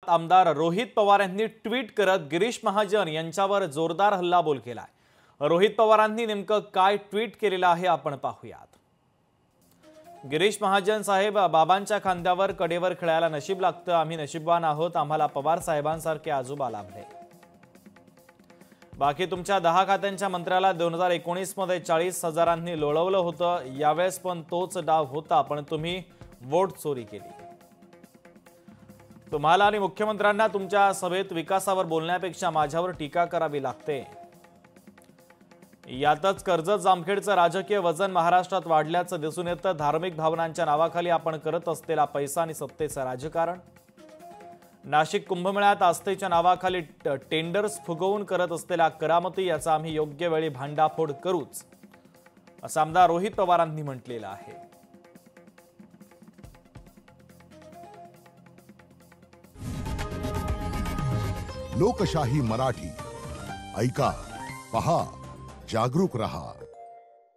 आमदार रोहित पवार यांनी ट्विट करत गिरीश महाजन यांच्यावर जोरदार हल्लाबोल केलाय। रोहित पवारांनी नेमकं काय ट्विट केलेलं आहे आपण पाहूयात। गिरीश महाजन साहेब, बाबांच्या खांद्यावर कडेवर खेळायला नशीब लागतं। आम्ही नशीबवान आहोत, आम्हाला पवार साहेबांसारखे आजोबा लाभले। बाकी तुमच्या 10 खात्यांच्या मंत्र्याला 2019 मध्ये 40,000 लोळवलं होतं। यावेळेस पण तोच डाव होता, पण तुम्ही वोट चोरी केली। तुम्हाला आणि मुख्यमंत्र्यांना तुमच्या सभेत विकासावर बोलण्यापेक्षा माझ्यावर टीका करावी लागते। यातच कर्जत जामखेडचं राजकीय वजन महाराष्ट्रात वाढल्याचं दिसून येतं। धार्मिक भावनांच्या नावाखाली आपण करत असलेला पैसा आणि सत्तेचं राजकारण, नाशिक कुंभमेळ्यात आस्थेच्या नावाखाली टेंडर्स फुगवून करत असलेल्या करामती, याचा आम्ही योग्य वेळी भांडाफोड करूच, असं आमदार रोहित पवारांनी म्हटलेलं आहे। लोकशाही मराठी ऐका, पहा, जागरूक रहा।